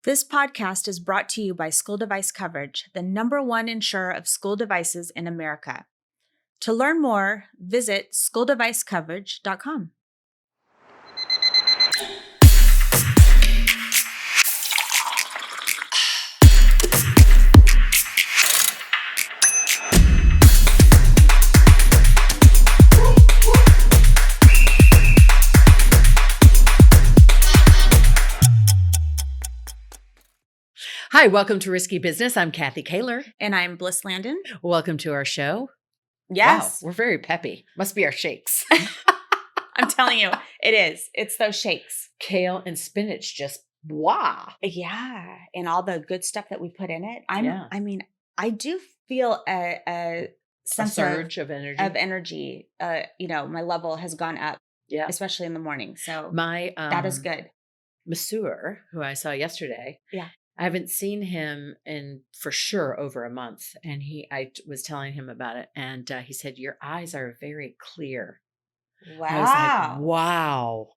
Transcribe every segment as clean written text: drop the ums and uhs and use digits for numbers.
This podcast is brought to you by School Device Coverage, the #1 insurer of school devices in America. To learn more, visit schooldevicecoverage.com. Hi, welcome to Risky Business. I'm Kathy Kaler. And I'm Bliss Landon. Welcome to our show. Yes. Wow, we're very peppy. Must be our shakes. I'm telling you, it is. It's those shakes. Kale and spinach, just wow. Yeah. And all the good stuff that we put in it. I do feel a sense surge of energy. My level has gone up, especially in the morning. So my that is good. Masseur, who I saw yesterday. Yeah. I haven't seen him in for sure over a month. And I was telling him about it. And he said, your eyes are very clear. Wow. I was like, wow.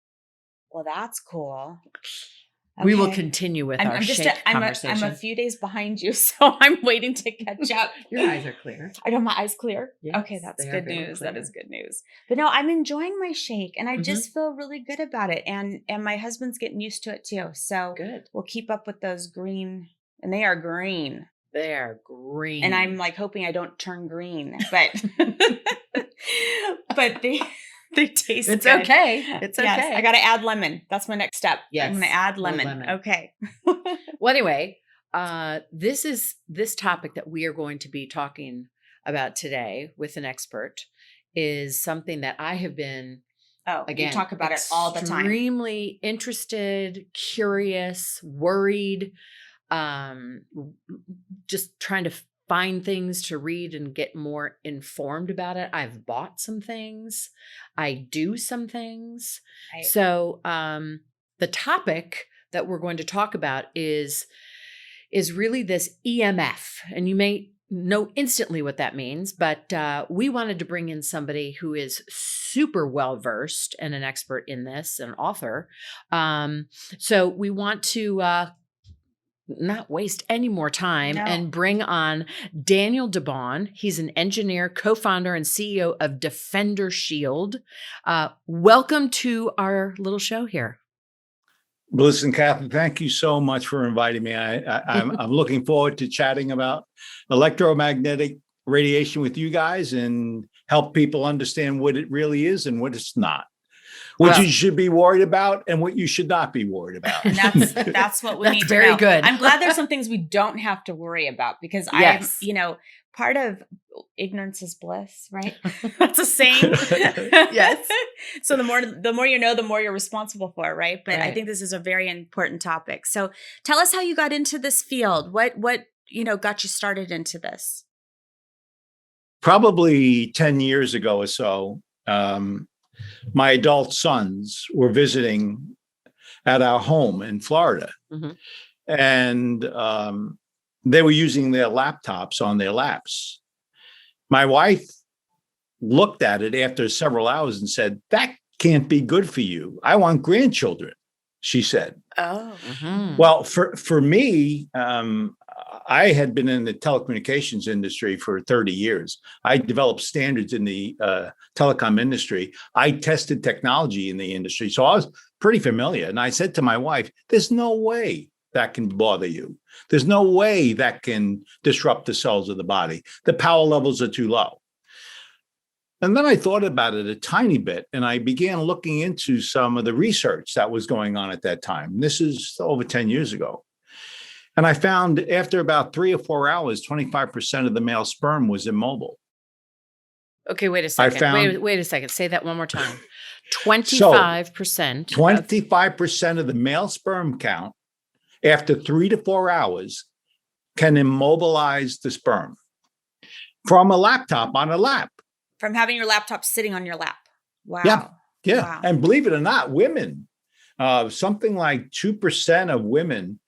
Well, that's cool. Okay. We will continue with our shake conversation. I'm a few days behind you, so I'm waiting to catch up. Your eyes are clear. I know my eyes clear. Yes, okay, that's good news. That is good news. But no, I'm enjoying my shake, and I just feel really good about it. And my husband's getting used to it too. So good. We'll keep up with those green, and they are green. They are green. And I'm like hoping I don't turn green, but but they taste it's good. Okay. It's okay. Yes, I got to add lemon. That's my next step. Yes. I'm going to add lemon. Okay. Well, anyway, this topic that we are going to be talking about today with an expert is something that I have been, you talk about it all the time. Extremely interested, curious, worried, just trying to find things to read and get more informed about it. I've bought some things. I do some things. Right. So the topic that we're going to talk about is really this EMF. And you may know instantly what that means, but we wanted to bring in somebody who is super well-versed and an expert in this, an author. So we want to not waste any more time and bring on Daniel DeBaun. He's an engineer, co-founder, and CEO of DefenderShield. Welcome to our little show here. Bliss and Kathy, thank you so much for inviting me. I'm looking forward to chatting about electromagnetic radiation with you guys and help people understand what it really is and what it's not. What you should be worried about and what you should not be worried about. And that's what we need to know. Very good. I'm glad there's some things we don't have to worry about because part of ignorance is bliss, right? That's a saying. Yes. So the more you know, the more you're responsible for, right? But I think this is a very important topic. So tell us how you got into this field. What got you started into this? Probably 10 years ago or so. My adult sons were visiting at our home in Florida, and they were using their laptops on their laps. My wife looked at it after several hours and said, "That can't be good for you. I want grandchildren," she said. Oh. Well, for me, I had been in the telecommunications industry for 30 years. I developed standards in the telecom industry. I tested technology in the industry. So I was pretty familiar. And I said to my wife, there's no way that can bother you. There's no way that can disrupt the cells of the body. The power levels are too low. And then I thought about it a tiny bit, and I began looking into some of the research that was going on at that time. This is over 10 years ago. And I found after about 3 or 4 hours, 25% of the male sperm was immobile. Okay, wait a second. Wait a second. Say that one more time. 25%. 25% of the male sperm count after 3 to 4 hours can immobilize the sperm from a laptop on a lap. From having your laptop sitting on your lap. Wow. Yeah. Wow. And believe it or not, women, something like 2% of women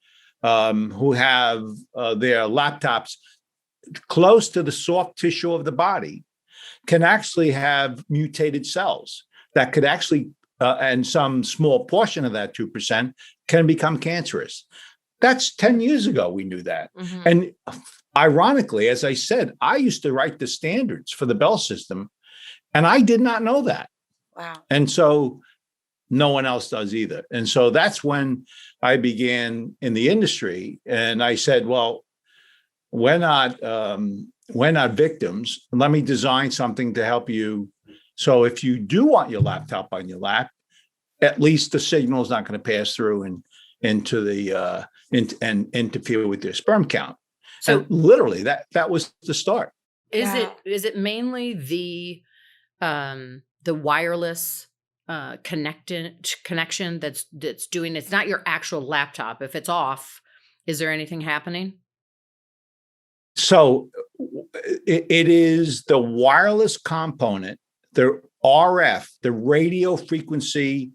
who have their laptops close to the soft tissue of the body can actually have mutated cells that could actually, and some small portion of that 2% can become cancerous. That's 10 years ago we knew that. Mm-hmm. And ironically, as I said, I used to write the standards for the Bell system, and I did not know that. Wow. And so no one else does either. And so that's when I began in the industry. And I said, well, we're not victims. Let me design something to help you. So if you do want your laptop on your lap, at least the signal is not going to pass through and into the and interfere with your sperm count. So and literally that was the start. Is it mainly the wireless connection that's doing it's not your actual laptop? If it's off, is there anything happening? So it is the wireless component, the RF, the radio frequency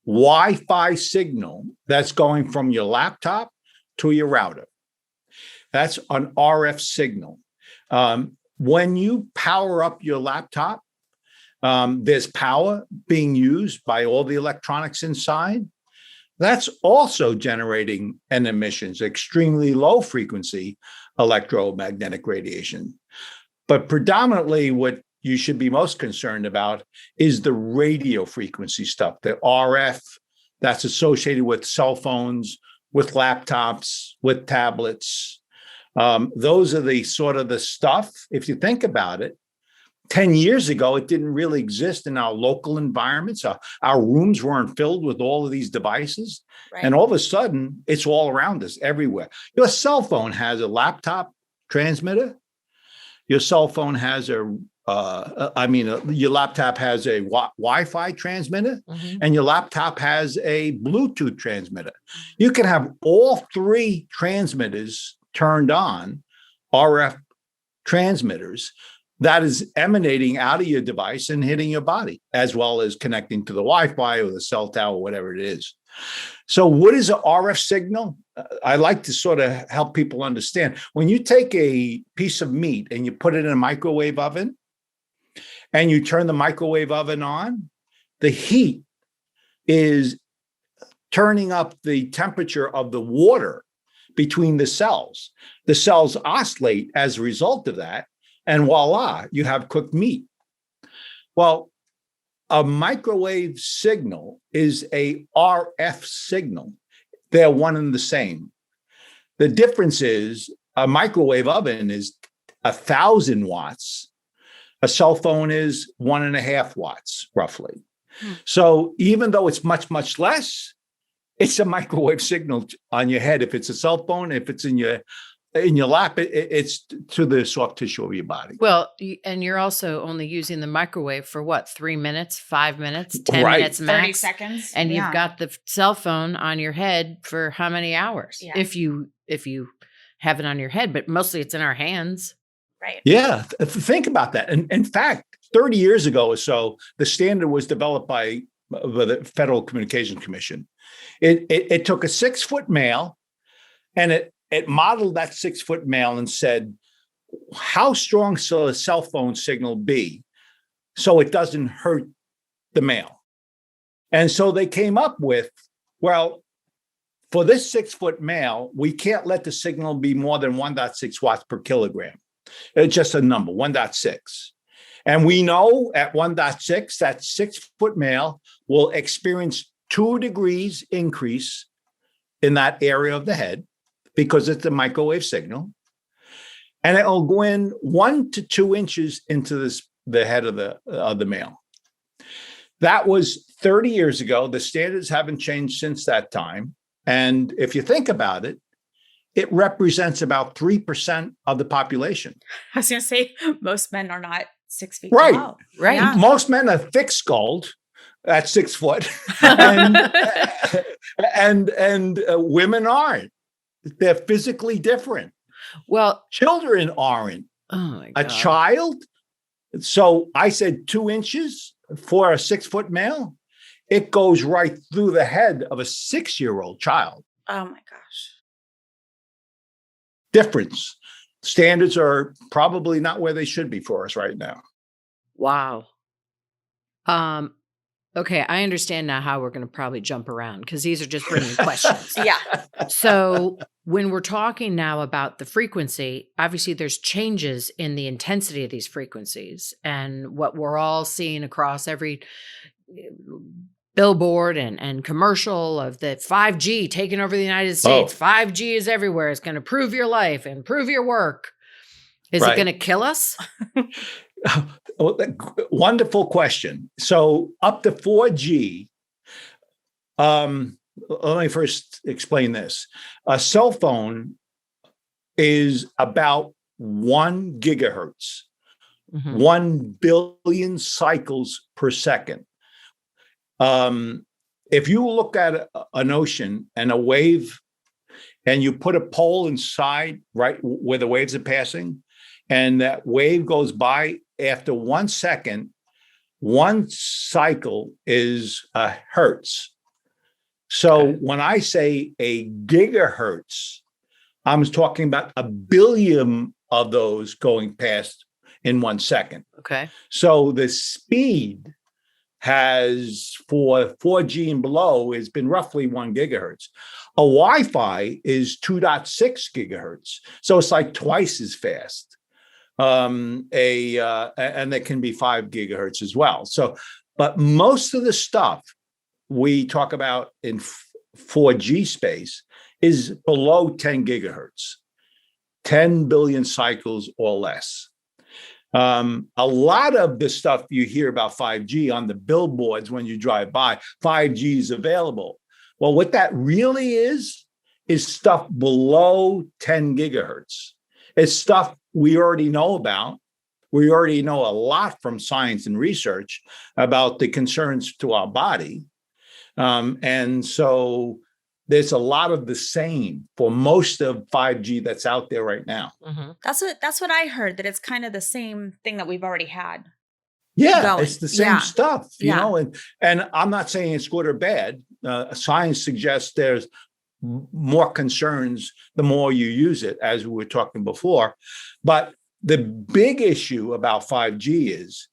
Wi-Fi signal that's going from your laptop to your router. That's an RF signal. When you power up your laptop, there's power being used by all the electronics inside. That's also generating an emissions, extremely low frequency electromagnetic radiation. But predominantly what you should be most concerned about is the radio frequency stuff, the RF that's associated with cell phones, with laptops, with tablets. Those are the sort of the stuff, if you think about it, 10 years ago, it didn't really exist in our local environments. Our rooms weren't filled with all of these devices. Right. And all of a sudden, it's all around us everywhere. Your cell phone has a laptop transmitter. Your cell phone has your laptop has a Wi-Fi transmitter, and your laptop has a Bluetooth transmitter. You can have all three transmitters turned on, RF transmitters, that is emanating out of your device and hitting your body, as well as connecting to the Wi-Fi or the cell tower, whatever it is. So what is an RF signal? I like to sort of help people understand. When you take a piece of meat and you put it in a microwave oven and you turn the microwave oven on, the heat is turning up the temperature of the water between the cells. The cells oscillate as a result of that. And voila, you have cooked meat. Well, a microwave signal is a RF signal. They're one and the same. The difference is a microwave oven is 1,000 watts. A cell phone is 1.5 watts, roughly. So even though it's much, much less, it's a microwave signal on your head. If it's a cell phone, if it's in your lap, it's to the soft tissue of your body. Well, and you're also only using the microwave for what, 3 minutes, 5 minutes, 10 minutes max? 30 seconds. And you've got the cell phone on your head for how many hours? Yeah. If you have it on your head, but mostly it's in our hands. Right. Yeah. Think about that. And in fact, 30 years ago or so, the standard was developed by the Federal Communications Commission. It took a 6-foot male and it modeled that 6-foot male and said, how strong shall a cell phone signal be so it doesn't hurt the male? And so they came up with, well, for this 6-foot male, we can't let the signal be more than 1.6 watts per kilogram. It's just a number, 1.6. And we know at 1.6, that 6-foot male will experience 2 degrees increase in that area of the head, because it's a microwave signal, and it'll go in 1 to 2 inches into the head of the male. That was 30 years ago. The standards haven't changed since that time. And if you think about it, it represents about 3% of the population. I was going to say, most men are not 6 feet right. tall. Right. Yeah. Most men are thick-skulled at 6 foot, and women aren't. They're physically different. Well, children aren't. Oh my God. A child. So I said 2 inches for a 6-foot male. It goes right through the head of a 6-year-old child. Oh my gosh. Difference. Standards are probably not where they should be for us right now. Wow. Okay, I understand now how we're going to probably jump around because these are just bringing questions. Yeah. So when we're talking now about the frequency, obviously there's changes in the intensity of these frequencies, and what we're all seeing across every billboard and commercial of the 5G taking over the United States. 5G is everywhere. It's going to improve your life, improve your work. Is it going to kill us? Wonderful question. So up to 4G, let me first explain this. A cell phone is about 1 gigahertz, 1 billion cycles per second. If you look at an ocean and a wave, and you put a pole inside right where the waves are passing, and that wave goes by, after 1 second, 1 cycle is a hertz. So when I say a gigahertz, I'm talking about a billion of those going past in 1 second. Okay. So the speed has, for 4G and below, has been roughly 1 gigahertz. A Wi-Fi is 2.6 gigahertz. So it's like twice as fast. And it can be 5 gigahertz as well. So, but most of the stuff we talk about in 4G space is below 10 gigahertz, 10 billion cycles or less. A lot of the stuff you hear about 5G on the billboards when you drive by, 5G is available. Well, what that really is stuff below 10 gigahertz. It's stuff we already know about. We already know a lot from science and research about the concerns to our body. And so there's a lot of the same for most of 5G that's out there right now. That's what I heard, that it's kind of the same thing that we've already had. Yeah, it's the same stuff, you know, and I'm not saying it's good or bad. Science suggests there's more concerns the more you use it, as we were talking before. But the big issue about 5G is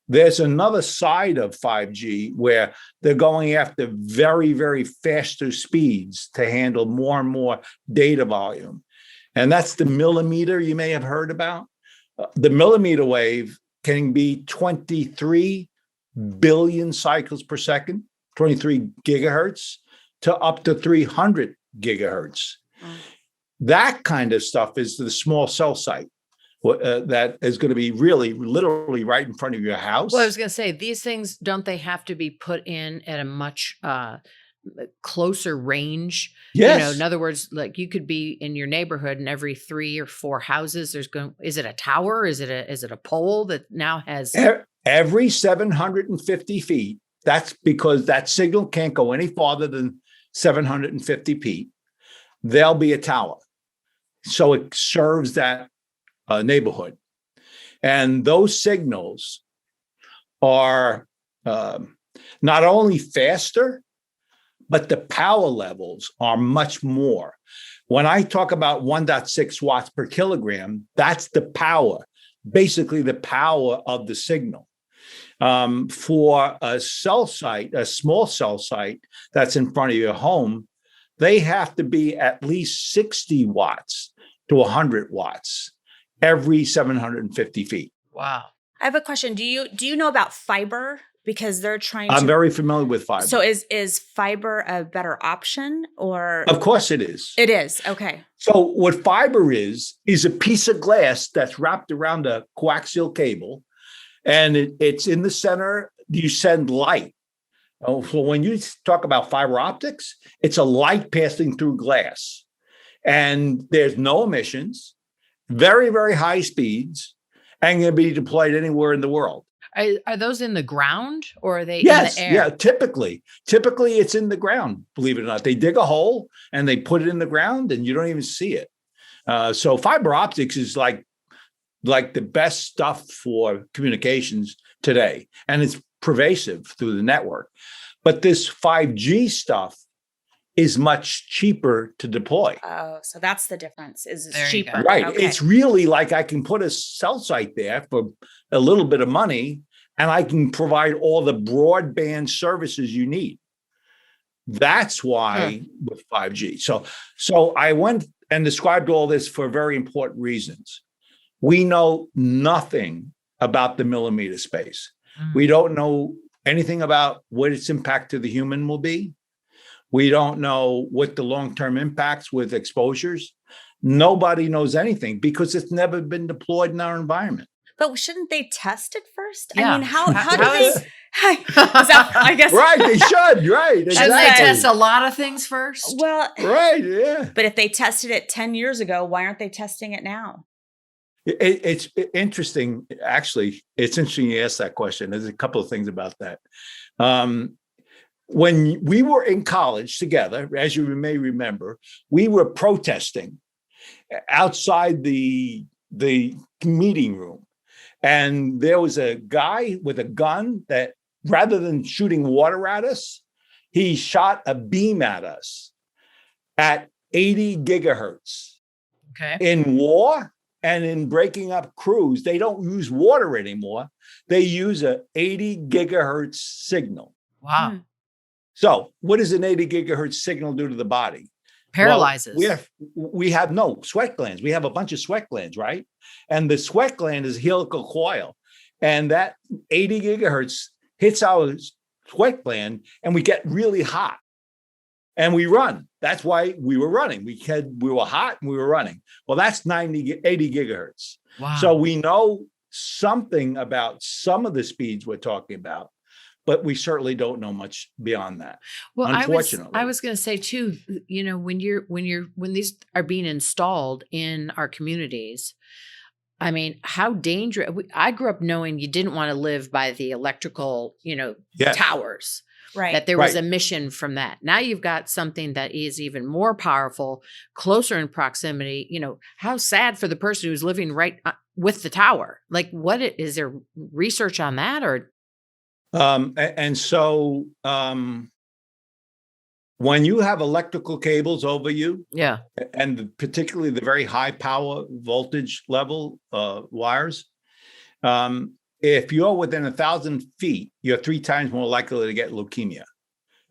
there's another side of 5G where they're going after very, very faster speeds to handle more and more data volume. And that's the millimeter you may have heard about. The millimeter wave can be 23 billion cycles per second, 23 gigahertz, to up to 300 gigahertz. That kind of stuff is the small cell site that is going to be really literally right in front of your house. Well, I was going to say, these things, don't they have to be put in at a much closer range? Yes. You know, in other words, like you could be in your neighborhood and every 3 or 4 houses, is it a tower? Is it a pole that now has every 750 feet? That's because that signal can't go any farther than 750 feet. There'll be a tower. So it serves that neighborhood. And those signals are not only faster, but the power levels are much more. When I talk about 1.6 watts per kilogram, that's the power, basically the power of the signal. For a cell site, a small cell site that's in front of your home, they have to be at least 60 watts to 100 watts every 750 feet. Wow. I have a question. Do you know about fiber? Because they're trying to... I'm very familiar with fiber. So is fiber a better option, or... Of course it is. It is. Okay. So what fiber is a piece of glass that's wrapped around a coaxial cable, and it's in the center. You send light. So when you talk about fiber optics, it's a light passing through glass, and there's no emissions, very, very high speeds, and can be deployed anywhere in the world. Are those in the ground, or are they in the air? Yeah, typically it's in the ground, believe it or not. They dig a hole and they put it in the ground and you don't even see it. So fiber optics is like the best stuff for communications today. And it's pervasive through the network. But this 5G stuff is much cheaper to deploy. Oh, so that's the difference. Is it's There you cheaper. go. Right. Okay. It's really like I can put a cell site there for a little bit of money and I can provide all the broadband services you need. That's why with 5G. So I went and described all this for very important reasons. We know nothing about the millimeter space. We don't know anything about what its impact to the human will be. We don't know what the long-term impacts with exposures. Nobody knows anything because it's never been deployed in our environment. But shouldn't they test it first? Yeah. I mean, how do How they? is- I guess Right, they should, right. Shouldn't Exactly. they test a lot of things first? Well, Right, yeah. but if they tested it 10 years ago, why aren't they testing it now? It's interesting. Actually, it's interesting you asked that question. There's a couple of things about that. When we were in college together, as you may remember, we were protesting outside the meeting room. And there was a guy with a gun that rather than shooting water at us, he shot a beam at us at 80 gigahertz. Okay. In war and in breaking up crews, they don't use water anymore. They use a 80 gigahertz signal. Wow. So what does an 80 gigahertz signal do to the body? Paralyzes. Well, we have no sweat glands. We have a bunch of sweat glands, right? And the sweat gland is helical coil. And that 80 gigahertz hits our sweat gland and we get really hot. And we run. That's why we were running. We were hot and we were running. Well, that's 80 gigahertz. Wow. So we know something about some of the speeds we're talking about, but we certainly don't know much beyond that. Well, unfortunately. I was going to say too, you know, when these are being installed in our communities, I mean, how dangerous. I grew up knowing you didn't want to live by the electrical, towers. Right. That there was emission from that. Now you've got something that is even more powerful, closer in proximity. You know, how sad for the person who's living right with the tower. Like, is there research on that or? So when you have electrical cables over you, and particularly the very high power voltage level wires, if you're within 1,000 feet, you're 3 times more likely to get leukemia.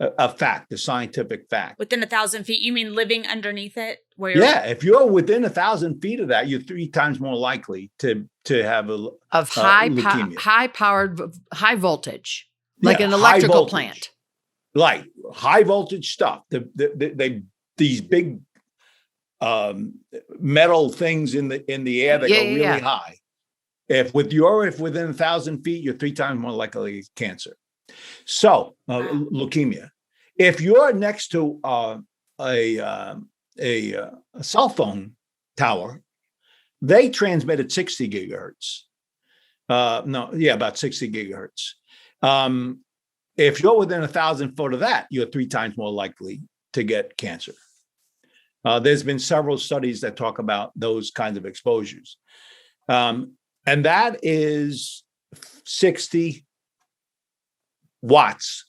A scientific fact. Within 1,000 feet, you mean living underneath it? If you're within 1,000 feet of that, you're 3 times more likely to have leukemia. High-powered, high voltage, like an electrical plant. Like high voltage stuff. These big metal things in the air that go really high. If within 1,000 feet, you're 3 times more likely to get cancer. So leukemia. If you're next to a cell phone tower, they transmit at 60 gigahertz. About 60 gigahertz. If you're within 1,000 foot of that, you're 3 times more likely to get cancer. There's been several studies that talk about those kinds of exposures. And that is 60 watts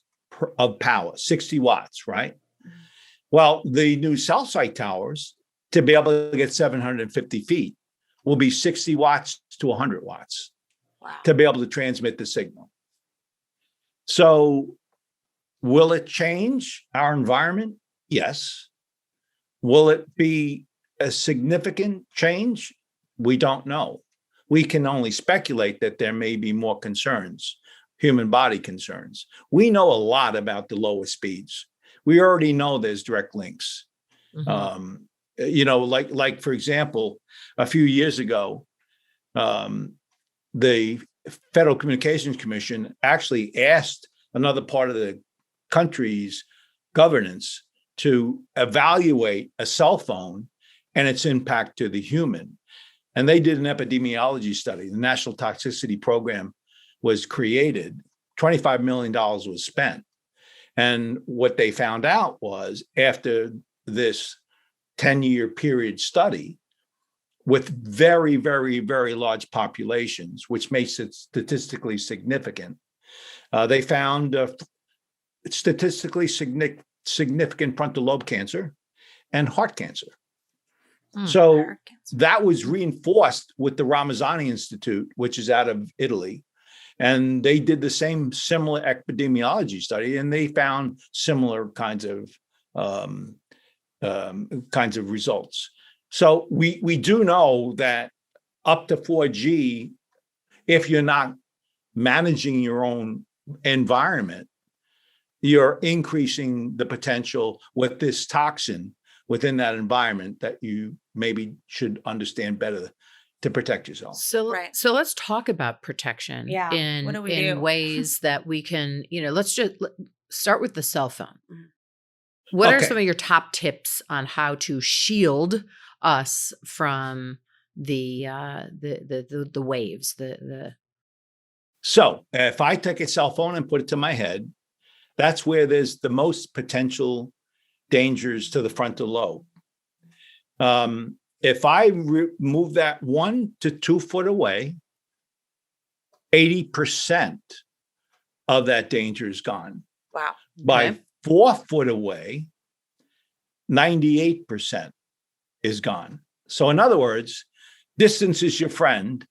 of power, 60 watts, right? Well, the new cell site towers, to be able to get 750 feet, will be 60 watts to 100 watts to be able to transmit the signal. So will it change our environment? Yes. Will it be a significant change? We don't know. We can only speculate that there may be more concerns, human body concerns. We know a lot about the lower speeds. We already know there's direct links. Mm-hmm. Like for example, a few years ago, the Federal Communications Commission actually asked another part of the country's governance to evaluate a cell phone and its impact to the human. And they did an epidemiology study. The National Toxicity Program was created. $25 million was spent. And what they found out was after this 10-year period study with very, very, very large populations, which makes it statistically significant, they found statistically significant frontal lobe cancer and heart cancer. So that was reinforced with the Ramazzani Institute, which is out of Italy. And they did the same similar epidemiology study, and they found similar kinds of results. So we do know that up to 4G, if you're not managing your own environment, you're increasing the potential with this toxin within that environment that you maybe should understand better to protect yourself. So, so let's talk about protection in ways that we can, let's just start with the cell phone. What are some of your top tips on how to shield us from the waves? So if I take a cell phone and put it to my head, that's where there's the most potential dangers to the frontal lobe. If I move that 1 to 2 foot away, 80% of that danger is gone. Wow. By 4 foot away, 98% is gone. So in other words, distance is your friend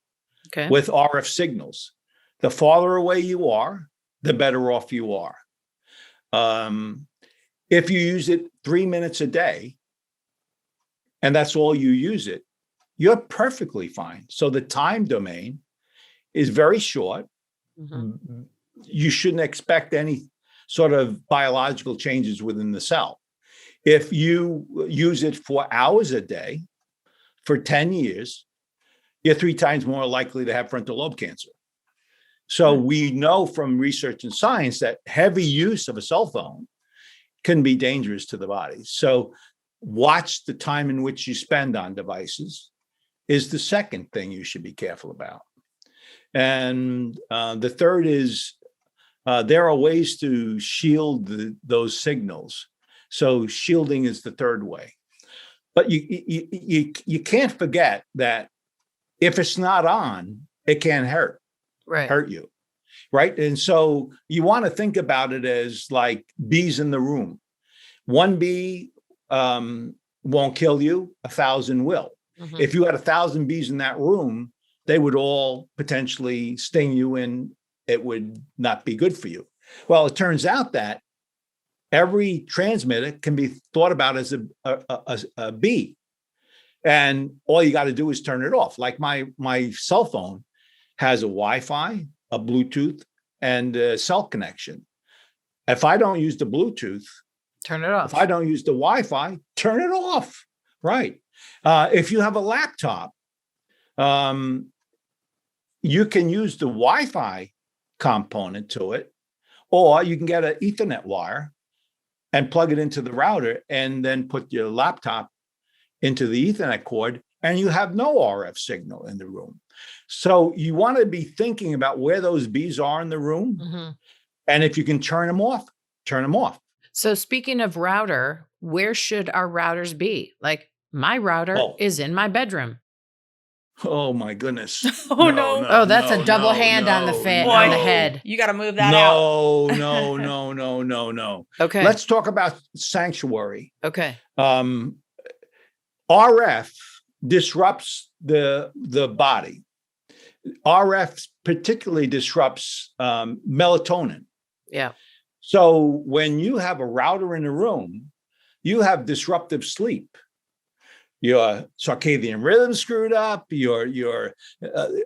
with RF signals. The farther away you are, the better off you are. If you use it 3 minutes a day, and that's all you use it, you're perfectly fine. So the time domain is very short. Mm-hmm. You shouldn't expect any sort of biological changes within the cell. If you use it for hours a day for 10 years, you're 3 times more likely to have frontal lobe cancer. So we know from research and science that heavy use of a cell phone can be dangerous to the body. So watch the time in which you spend on devices is the second thing you should be careful about. And the third is there are ways to shield those signals. So shielding is the third way. But you can't forget that if it's not on, it can hurt you, right? And so you want to think about it as like bees in the room. 1 bee won't kill you, 1,000 will. Mm-hmm. If you had 1,000 bees in that room, they would all potentially sting you and it would not be good for you. Well, it turns out that every transmitter can be thought about as a bee. And all you got to do is turn it off. Like my cell phone has a Wi-Fi, a Bluetooth, and a cell connection. If I don't use the Bluetooth, turn it off. If I don't use the Wi-Fi, turn it off. Right. If you have a laptop, you can use the Wi-Fi component to it, or you can get an Ethernet wire and plug it into the router and then put your laptop into the Ethernet cord, and you have no RF signal in the room. So you want to be thinking about where those bees are in the room. Mm-hmm. And if you can turn them off, turn them off. So speaking of router, where should our routers be? Like my router is in my bedroom. Oh my goodness. No, that's a double hand on the head. You got to move that out. No. Okay. Let's talk about sanctuary. Okay. RF disrupts the body. RF particularly disrupts melatonin. Yeah. So when you have a router in a room, you have disruptive sleep. Your circadian rhythm screwed up, your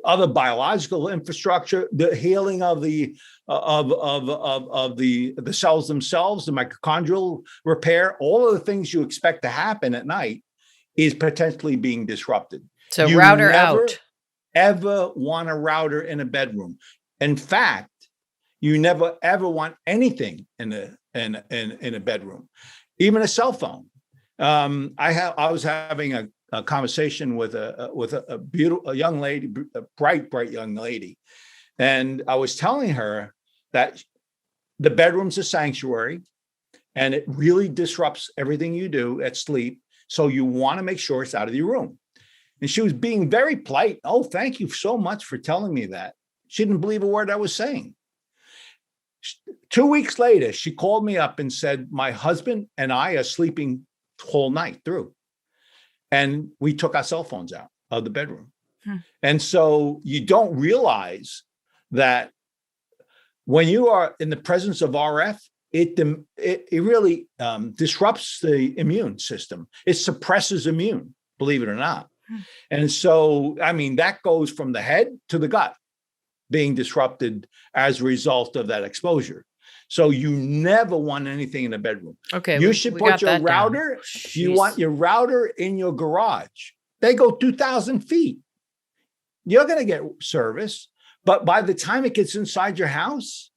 other biological infrastructure, the healing of the cells themselves, the mitochondrial repair, all of the things you expect to happen at night is potentially being disrupted. So you router out. Ever want a router in a bedroom? In fact, you never ever want anything in a bedroom, even a cell phone. I was having a conversation with a beautiful young lady, a bright young lady, and I was telling her that the bedroom's a sanctuary, and it really disrupts everything you do at sleep. So you want to make sure it's out of your room. And she was being very polite. Oh, thank you so much for telling me that. She didn't believe a word I was saying. 2 weeks later, she called me up and said, my husband and I are sleeping the whole night through. And we took our cell phones out of the bedroom. And so you don't realize that when you are in the presence of RF, it really disrupts the immune system. It suppresses immune, believe it or not. And so, I mean, that goes from the head to the gut being disrupted as a result of that exposure. So you never want anything in the bedroom. Okay. You should put your router, you want your router in your garage. They go 2,000 feet. You're going to get service, but by the time it gets inside your house,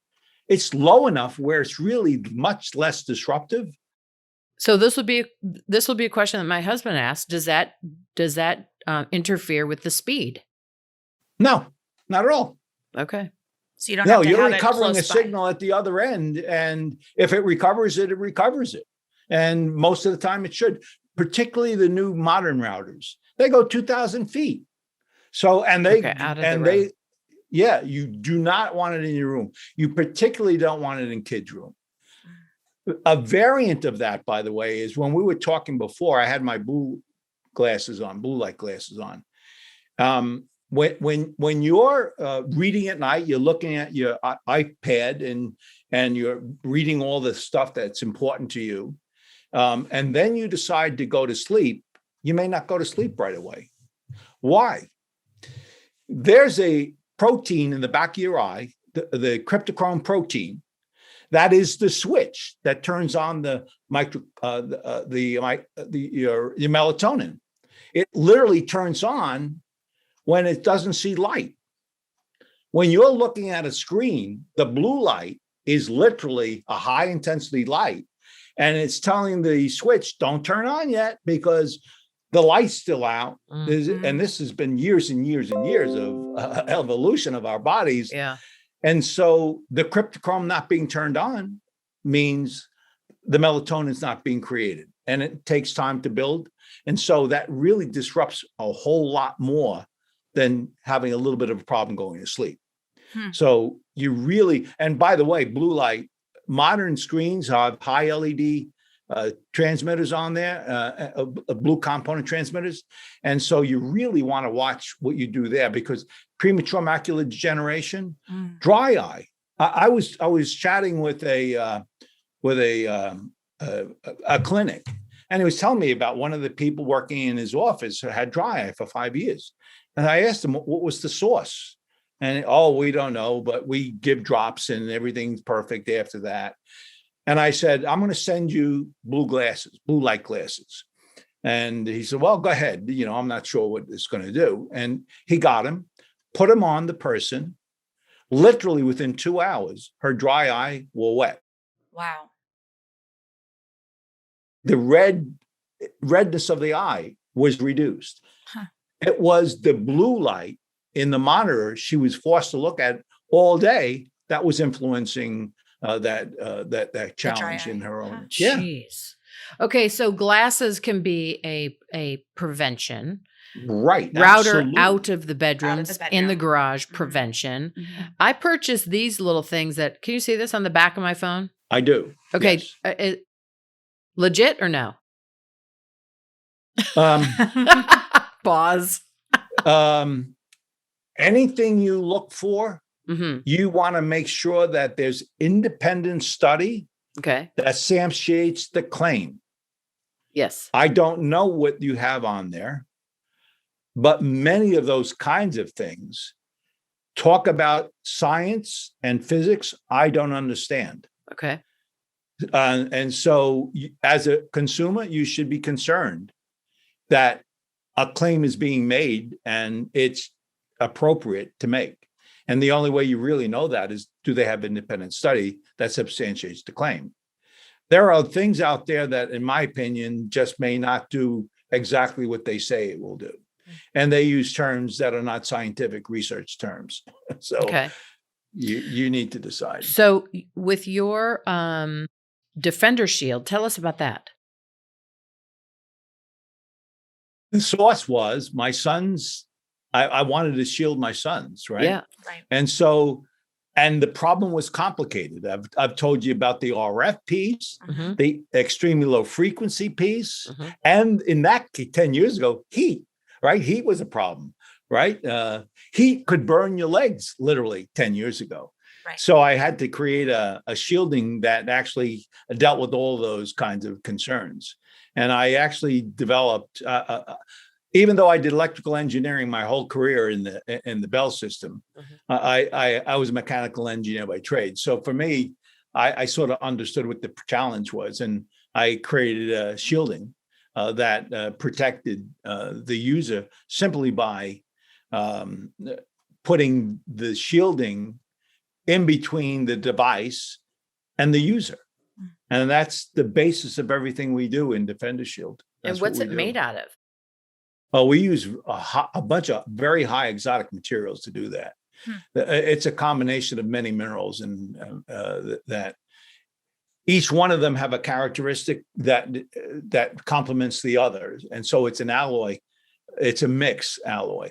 it's low enough where it's really much less disruptive. So this will be a question that my husband asked. Does that interfere with the speed? No, not at all. Okay. So you don't have to you're have recovering it a signal at the other end. And if it recovers it, it recovers it. And most of the time it should, particularly the new modern routers. They go 2,000 feet. So, you do not want it in your room. You particularly don't want it in kids' room. A variant of that, by the way, is when we were talking before, I had my blue light glasses on. When you're reading at night, you're looking at your iPad and you're reading all the stuff that's important to you. And then you decide to go to sleep, you may not go to sleep right away. Why? There's a protein in the back of your eye, the cryptochrome protein, that is the switch that turns on your melatonin. It literally turns on when it doesn't see light. When you're looking at a screen, the blue light is literally a high intensity light, and it's telling the switch, don't turn on yet because the light's still out. Mm-hmm. And this has been years and years and years of evolution of our bodies. Yeah. And so the cryptochrome not being turned on means the melatonin is not being created, and it takes time to build. And so that really disrupts a whole lot more than having a little bit of a problem going to sleep. So you really, and by the way, blue light, modern screens have high LED transmitters on there, blue component transmitters. And so you really want to watch what you do there, because premature macular degeneration, dry eye. I was chatting with a clinic, and he was telling me about one of the people working in his office who had dry eye for 5 years. And I asked him, what was the source? And, we don't know, but we give drops and everything's perfect after that. And I said, I'm going to send you blue light glasses. And he said, well, go ahead. I'm not sure what it's going to do. And he got him, put him on the person. Literally within 2 hours, her dry eye were wet. Wow. The redness of the eye was reduced. It was the blue light in the monitor she was forced to look at all day that was influencing that challenge in her own. Jeez. Okay, so glasses can be a prevention. Right. Router absolutely. out of the bedrooms, in the garage, prevention. Mm-hmm. I purchased these little things that, can you see this on the back of my phone? I do. Okay. Yes. Legit or no? Pause. Anything you look for, you want to make sure that there's independent study that substantiates the claim. Yes. I don't know what you have on there, but many of those kinds of things talk about science and physics I don't understand. Okay. And so as a consumer, you should be concerned that a claim is being made and it's appropriate to make. And the only way you really know that is, do they have independent study that substantiates the claim? There are things out there that, in my opinion, just may not do exactly what they say it will do. And they use terms that are not scientific research terms. So you need to decide. So with your DefenderShield, tell us about that. The source was my sons. I wanted to shield my sons, right? Yeah. Right. And so, and the problem was complicated. I've told you about the RF piece, the extremely low frequency piece, and in that 10 years ago, heat, right? Heat was a problem, right? Heat could burn your legs literally 10 years ago. Right. So I had to create a shielding that actually dealt with all those kinds of concerns. And I actually developed, even though I did electrical engineering my whole career in the Bell system, I was a mechanical engineer by trade. So for me, I sort of understood what the challenge was, and I created a shielding that protected the user simply by putting the shielding in between the device and the user. And that's the basis of everything we do in DefenderShield. And what's it made out of? Oh, we use a bunch of very high exotic materials to do that. It's a combination of many minerals, and that each one of them have a characteristic that complements the others. And so it's an alloy. It's a mix alloy.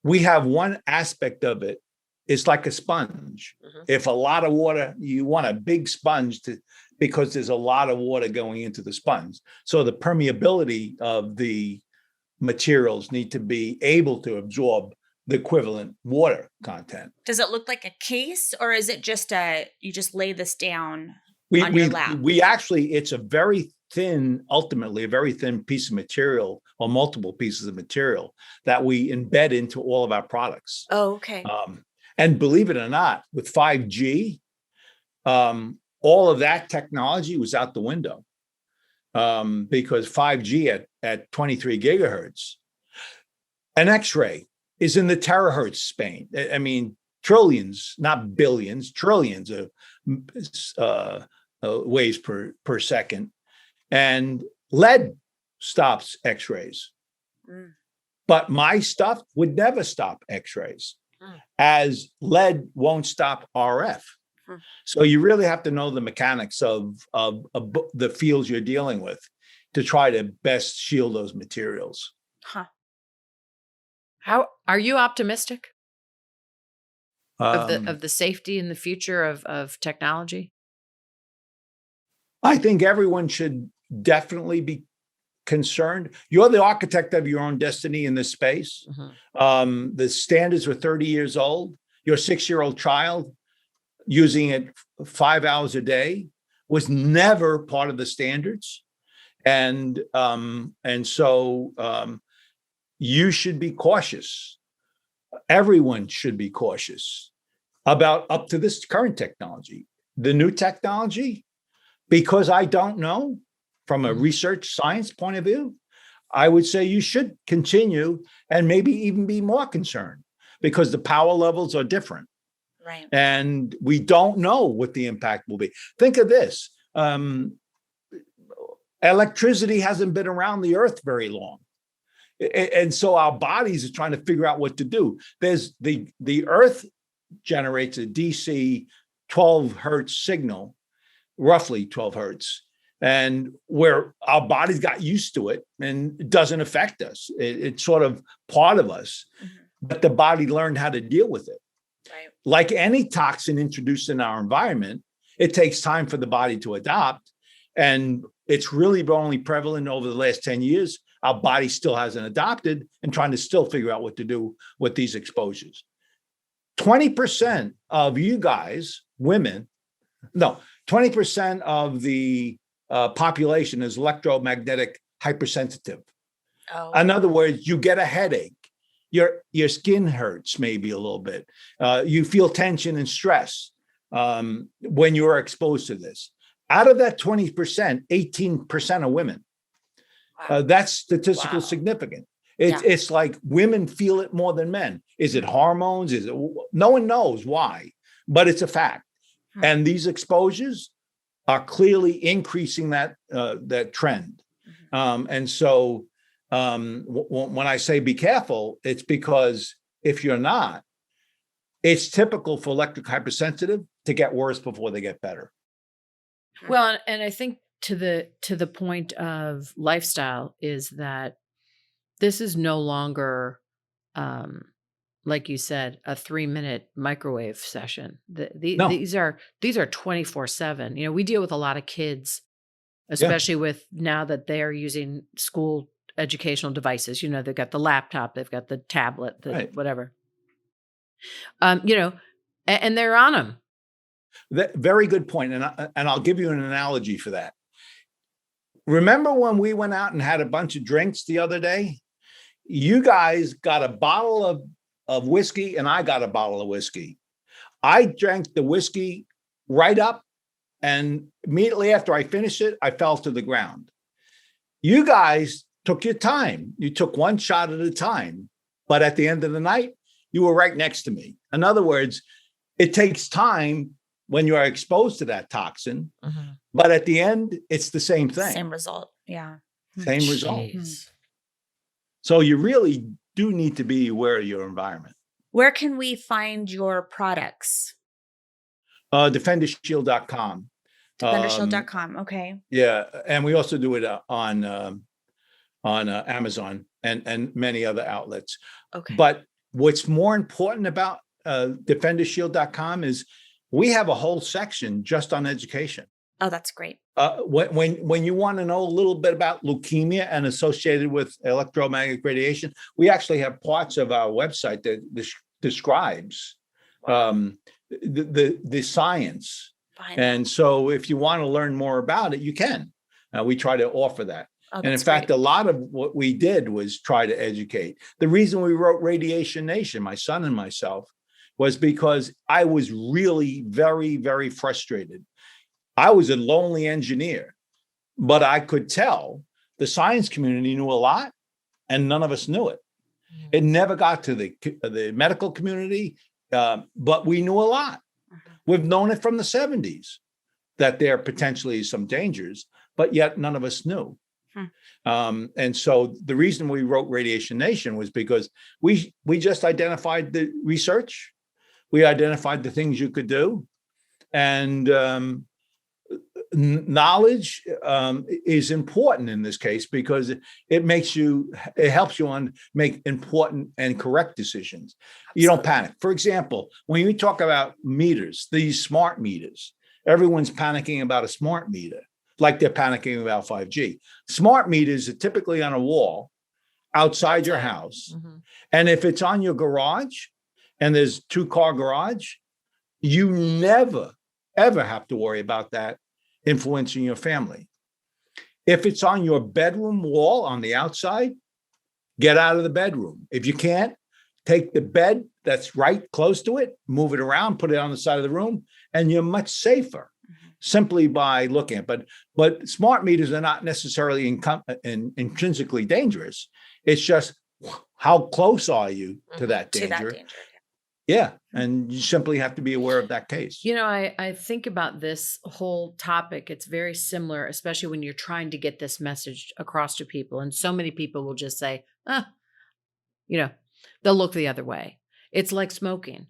We have one aspect of it. It's like a sponge. If a lot of water, you want a big sponge because there's a lot of water going into the sponge. So the permeability of the materials need to be able to absorb the equivalent water content. Does it look like a case, or is it just you just lay this down on your lap? We actually, it's ultimately a very thin piece of material, or multiple pieces of material that we embed into all of our products. Oh, okay. And believe it or not, with 5G, all of that technology was out the window, because 5G at 23 gigahertz, an X-ray is in the terahertz span. I mean, trillions, not billions, trillions of waves per second. And lead stops X-rays. But my stuff would never stop X-rays, as lead won't stop RF. So you really have to know the mechanics of the fields you're dealing with to try to best shield those materials. How are you optimistic of the safety and the future of technology? I think everyone should definitely be concerned. You're the architect of your own destiny in this space. The standards were 30 years old. Your 6-year-old child using it 5 hours a day was never part of the standards. And so you should be cautious. Everyone should be cautious about up to this current technology. The new technology, because I don't know from a research science point of view, I would say you should continue and maybe even be more concerned, because the power levels are different. Right. And we don't know what the impact will be. Think of this. Electricity hasn't been around the earth very long. And so our bodies are trying to figure out what to do. There's the earth generates a DC 12 hertz signal, roughly 12 hertz. And where our bodies got used to it and it doesn't affect us. It's sort of part of us, but the body learned how to deal with it. Right. Like any toxin introduced in our environment, it takes time for the body to adopt. And it's really only prevalent over the last 10 years. Our body still hasn't adopted and trying to still figure out what to do with these exposures. 20% of you guys, women, no, 20% of the population is electromagnetic hypersensitive. Oh. In other words, you get a headache. Your skin hurts maybe a little bit. You feel tension and stress when you're exposed to this. Out of that 20%, 18% are women. Wow. That's statistical significant. It's like women feel it more than men. Is it hormones? Is it? No one knows why, but it's a fact. And these exposures are clearly increasing that trend. And so when I say be careful, it's because if you're not, it's typical for electric hypersensitive to get worse before they get better. Well, and I think to the point of lifestyle is that this is no longer, like you said, a 3-minute microwave session. No. These are 24/7. You know, we deal with a lot of kids, especially with now that they're using school educational devices. You know, they've got the laptop, they've got the tablet, Right. whatever. You know, And they're on them. Very good point. And I'll give you an analogy for that. Remember when we went out and had a bunch of drinks the other day? You guys got a bottle of whiskey and I got a bottle of whiskey. I drank the whiskey right up, and immediately after I finished it, I fell to the ground. You guys took your time. You took one shot at a time. But at the end of the night, you were right next to me. In other words, it takes time when you are exposed to that toxin. Mm-hmm. But at the end, it's the same thing. Same result. Yeah. Same result. So you really do need to be aware of your environment. Where can we find your products? DefenderShield.com. DefenderShield.com. Okay. Yeah. And we also do it on Amazon and many other outlets. Okay. But what's more important about DefenderShield.com is we have a whole section just on education. Oh, that's great. When you want to know a little bit about leukemia and associated with electromagnetic radiation, we actually have parts of our website that describes the science. Fine. And so if you want to learn more about it, you can. We try to offer that. Oh, and in fact, a lot of what we did was try to educate. The reason we wrote Radiation Nation, my son and myself, was because I was really very, very frustrated. I was a lonely engineer, but I could tell the science community knew a lot and none of us knew it. Mm-hmm. It never got to the medical community, but we knew a lot. Mm-hmm. We've known it from the 70s that there potentially is some dangers, but yet none of us knew. And so the reason we wrote Radiation Nation was because we just identified the research. We identified the things you could do. And knowledge is important in this case because it helps you make important and correct decisions. Absolutely. You don't panic. For example, when you talk about meters, these smart meters, everyone's panicking about a smart meter, like they're panicking about 5G. Smart meters are typically on a wall outside your house. Mm-hmm. And if it's on your garage and there's 2-car garage, you never, ever have to worry about that influencing your family. If it's on your bedroom wall on the outside, get out of the bedroom. If you can't, take the bed that's right close to it, move it around, put it on the side of the room, and you're much safer simply by looking at it. But smart meters are not necessarily intrinsically dangerous. It's just how close are you to that danger? To that danger. Yeah. And you simply have to be aware of that case. You know, I think about this whole topic. It's very similar, especially when you're trying to get this message across to people. And so many people will just say, they'll look the other way. It's like smoking.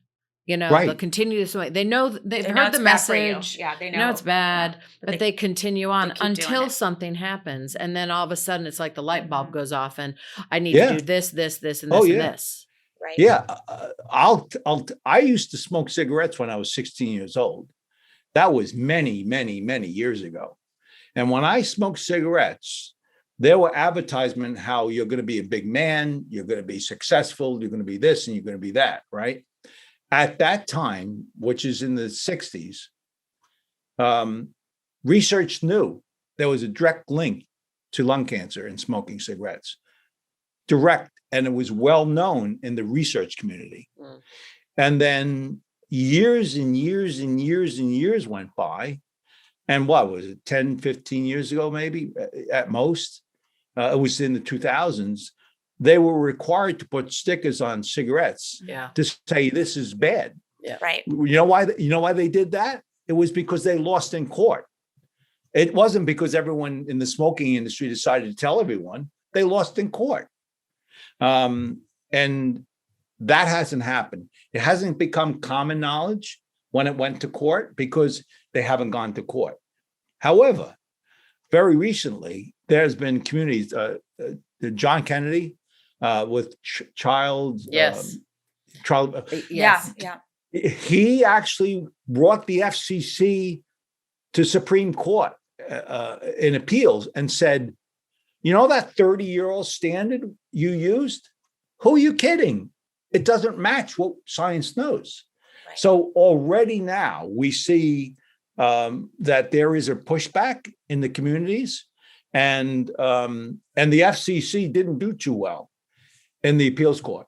Right. They'll continue to smoke. They know they've heard the message. Yeah, they know it's bad, but they continue on until something happens. And then all of a sudden it's like the light bulb goes off and I need to do this, and this, and this. Right. Yeah. I used to smoke cigarettes when I was 16 years old. That was many, many, many years ago. And when I smoked cigarettes, there were advertisements how you're going to be a big man, you're going to be successful, you're going to be this and you're going to be that, right? At that time, which is in the 60s, research knew there was a direct link to lung cancer in smoking cigarettes. Direct, and it was well known in the research community. Mm. And then years and years and years and years went by. And what was it, 10, 15 years ago, maybe at most? It was in the 2000s. They were required to put stickers on cigarettes to say this is bad. Yeah. Right. You know why they did that? It was because they lost in court. It wasn't because everyone in the smoking industry decided to tell everyone. They lost in court. And that hasn't happened. It hasn't become common knowledge when it went to court because they haven't gone to court. However, very recently, there's been communities, John Kennedy with child. Yes. He actually brought the FCC to Supreme Court in appeals and said, that 30-year-old standard you used? Who are you kidding? It doesn't match what science knows. Right. So already now we see that there is a pushback in the communities, and the FCC didn't do too well in the appeals court,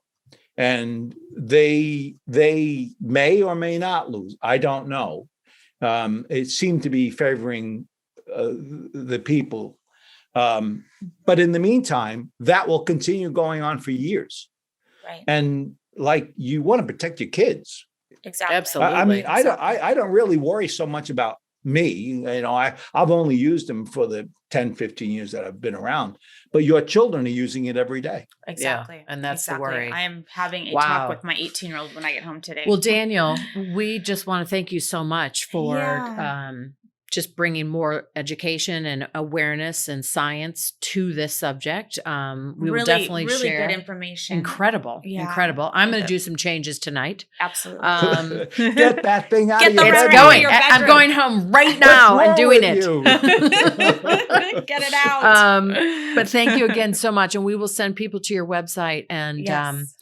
and they may or may not lose. I don't know. It seemed to be favoring the people, but in the meantime, that will continue going on for years. Right. And like, you want to protect your kids. Exactly. Absolutely. I mean, Exactly. I don't really worry so much about me. You know, I've only used them for the 10, 15 years that I've been around, but your children are using it every day. Exactly. Yeah, and that's the worry. I am having a Wow. talk with my 18-year-old when I get home today. Well, Daniel, we just want to thank you so much for Yeah. just bringing more education and awareness and science to this subject. We will definitely really share good information. Incredible. Yeah. Incredible. I'm going to do some changes tonight. Absolutely. Get that thing out Get of the your router It's out of going. your I'm bedroom. going home right now and doing it. Get it out. But thank you again so much. And we will send people to your website. And Yes.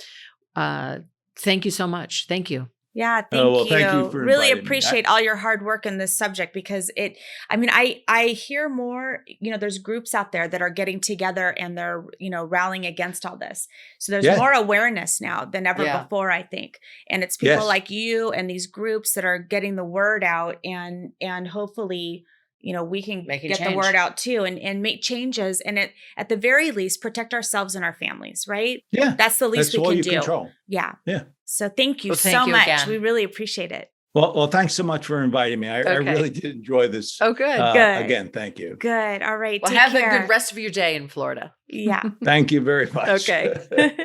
thank you so much. Thank you. Yeah, well, thank you for really inviting me. appreciate all your hard work in this subject, because I hear more, there's groups out there that are getting together and they're, rallying against all this. So there's more awareness now than ever before, I think. And it's people like you and these groups that are getting the word out, and hopefully, we can get the word out too, and make changes, and at the very least protect ourselves and our families, right? Yeah. That's the least That's all we you can do. control. Yeah. Yeah. So thank you Well, thank so you much. again. We really appreciate it. Well, thanks so much for inviting me. I really did enjoy this. Oh, good. Good. Again, thank you. Good. All right. Well, Take have care. a good rest of your day in Florida. Yeah. Thank you very much. Okay.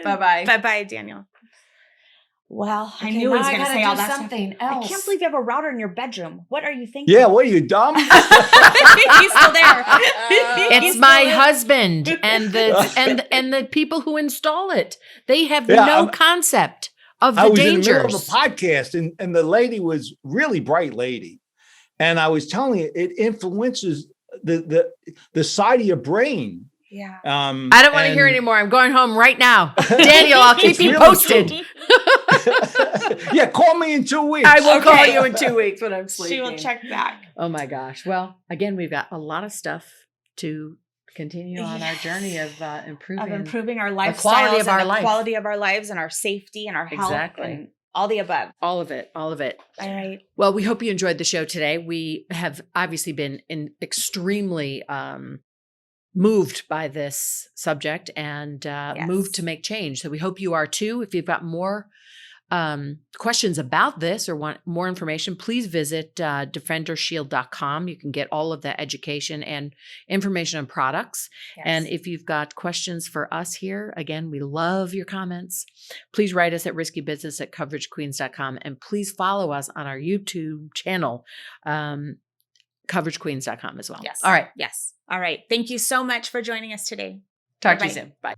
Bye-bye. Bye-bye, Daniel. Well, I Okay, knew he was now I going to gotta say all do that something stuff. else. I can't believe you have a router in your bedroom. What are you thinking? Yeah, what are you, dumb? He's still there. It's my husband and the people who install it. They have no concept of the I was dangers. in the middle of a podcast, and the lady was really bright lady, and I was telling you, it influences the side of your brain. Yeah. I don't want to hear anymore. I'm going home right now. Daniel, I'll keep It's you really posted. true. Yeah, call me in 2 weeks. I will call you in 2 weeks when I'm sleeping. She will check back. Oh my gosh. Well, again, we've got a lot of stuff to continue on our journey of improving our lifestyles, quality of our life. quality of our lives, and our safety and our health. Exactly. And all the above. all of it. All right. Well, we hope you enjoyed the show today. We have obviously been extremely moved by this subject and moved to make change. So we hope you are too. If you've got more questions about this or want more information, please visit DefenderShield.com. You can get all of that education and information on products. Yes. And if you've got questions for us here, again, we love your comments. Please write us at riskybusiness@coveragequeens.com, and please follow us on our YouTube channel, coveragequeens.com as well. Yes. All right. Yes. All right. Thank you so much for joining us today. Talk to you Bye-bye. soon. Bye.